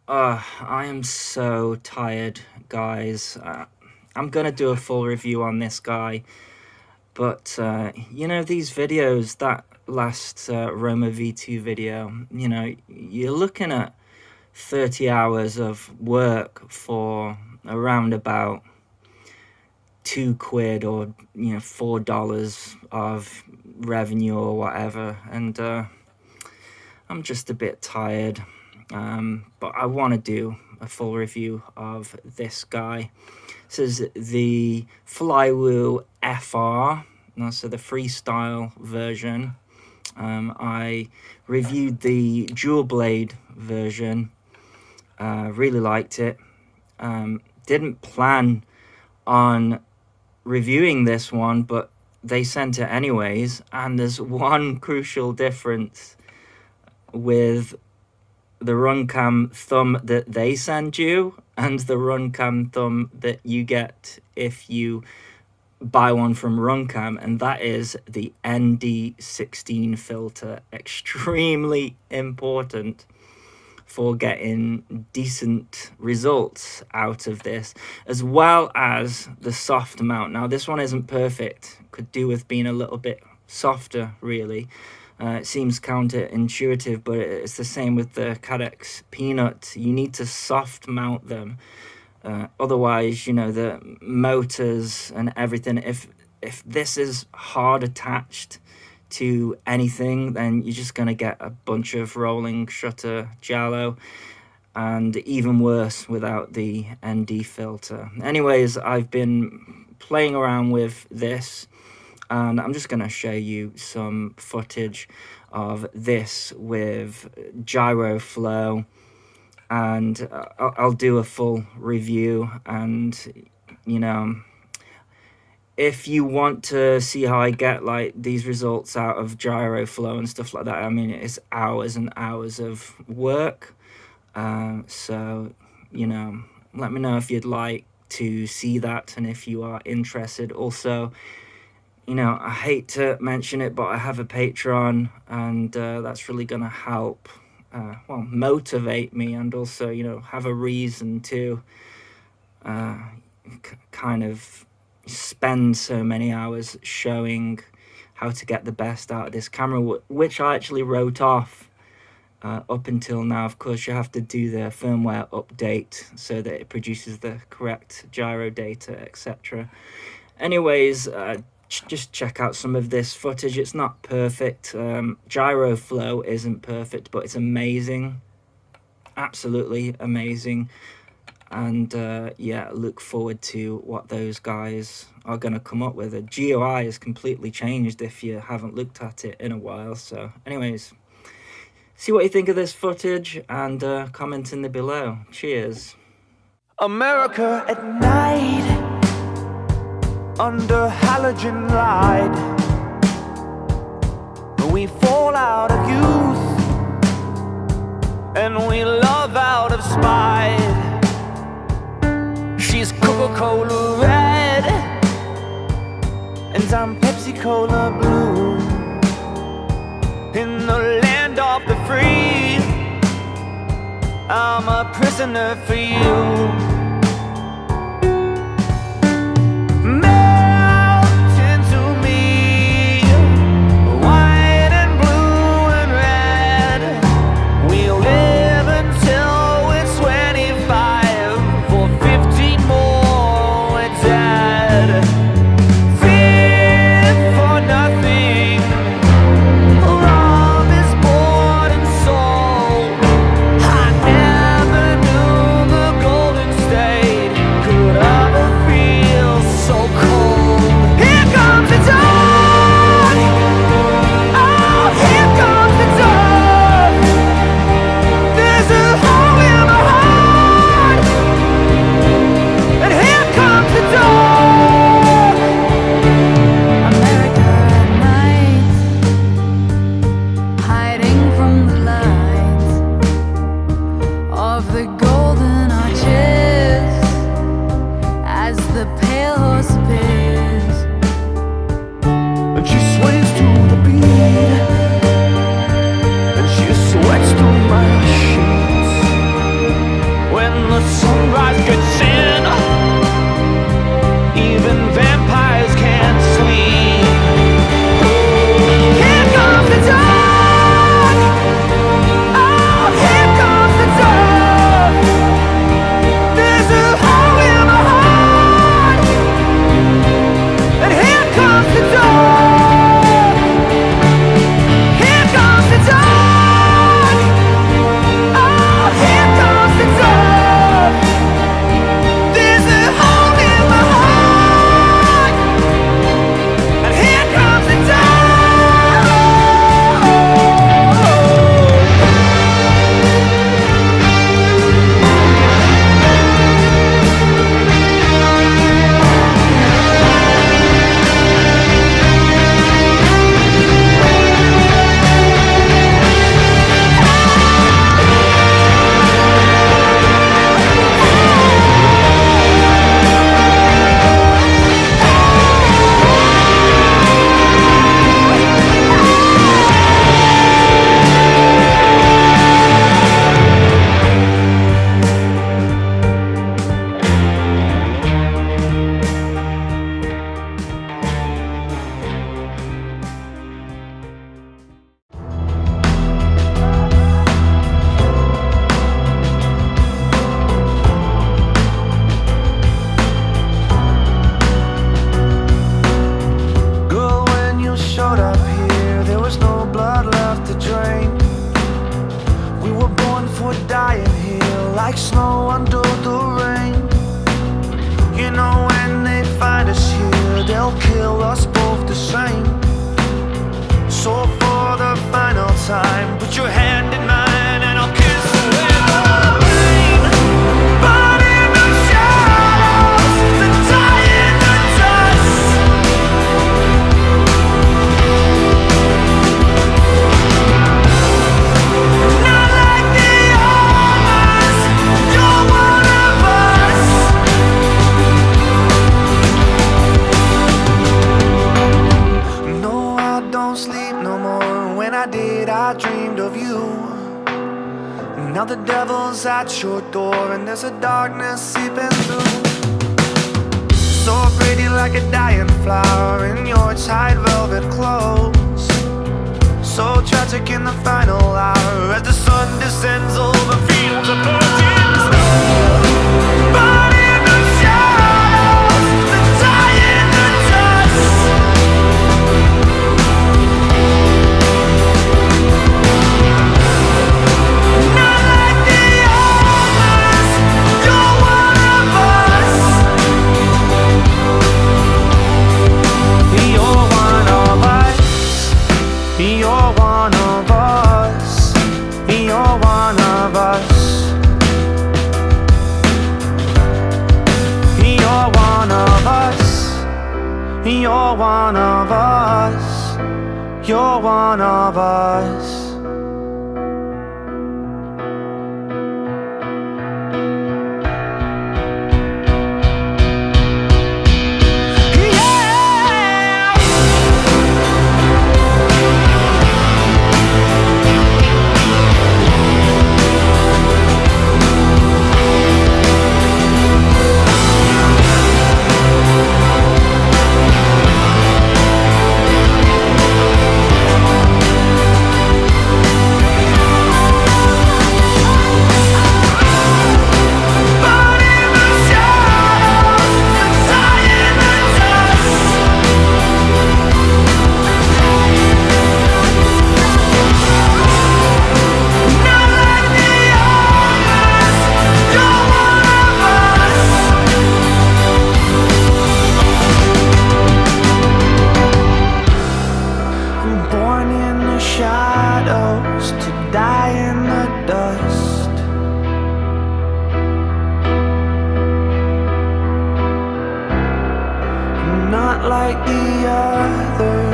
I am so tired, guys. I'm gonna do a full review on this guy, but you know, these videos, that last Roma V2 video, you know, you're looking at 30 hours of work for around about £2 or $4 of revenue or whatever, and I'm just a bit tired. But I want to do a full review of this guy. This is the Flywheel FR, so the freestyle version. I reviewed the dual blade version, really liked it. Didn't plan on reviewing this one, but they sent it anyways, and there's one crucial difference with the Runcam thumb that they send you and the Runcam thumb that you get if you buy one from Runcam, and that is the ND16 filter. Extremely important for getting decent results out of this, as well as the soft mount. Now this one isn't perfect, could do with being a little bit softer really. It seems counterintuitive, but it's the same with the Cadex Peanut. You need to soft mount them, otherwise, you know, the motors and everything, if this is hard attached to anything, then you're just going to get a bunch of rolling shutter giallo, and even worse without the ND filter. Anyways, I've been playing around with this, and I'm just going to show you some footage of this with gyro flow, and I'll do a full review. And you know, if you want to see how I get like these results out of gyro flow and stuff like that, I mean, it's hours and hours of work. So, you know, let me know if you'd like to see that and if you are interested. Also, you know, I hate to mention it, but I have a Patreon, and that's really going to help, motivate me, and also, you know, have a reason to kind of spend so many hours showing how to get the best out of this camera, which I actually wrote off up until now. Of course, you have to do the firmware update so that it produces the correct gyro data, etc. Anyways, just check out some of this footage. It's not perfect. Gyro flow isn't perfect, but it's amazing. Absolutely amazing. And yeah, look forward to what those guys are going to come up with. The GUI has completely changed if you haven't looked at it in a while. So anyways, see what you think of this footage, and comment in the below. Cheers. America at night, under halogen light, we fall out of youth, and we love out of spite. She's Coca-Cola red, and I'm Pepsi-Cola blue. In the land of the free, I'm a prisoner for you. when the sunrise gets in, even vampires can't sleep. Here comes the dark. Oh, here comes the dark. There's a hole in my heart, and here comes the dark. Here comes the dark. Oh, here comes the dark. There's a hole in my heart, and here comes the dark. Girl, when you showed up here, there was no blood left to drain. We were born for dying here, like snow under the rain. You know when they find us here, they'll kill us both the same. So for the final time, put your hand in mine and I'll kiss away the rain. But in the shadows, the die in the dust. Not like the others, you're one of us. No, I don't sleep no more. When I did, I dreamed of you. Now the devil's at your door, and there's a darkness seeping through. So pretty like a dying flower in your tight velvet clothes. So tragic in the final hour as the sun descends over fields of virgin snow. But in the shadows, the die in the dust. Not like the others, you're one of us. You're one of us. You're one of us. You're one of us. You're one of us. You're one of us. You're one of us. Yeah. But in the shadows, the die in the dust. Not like the others, you're one of us. I'm born in the shadows to die in the dust. Not like the others.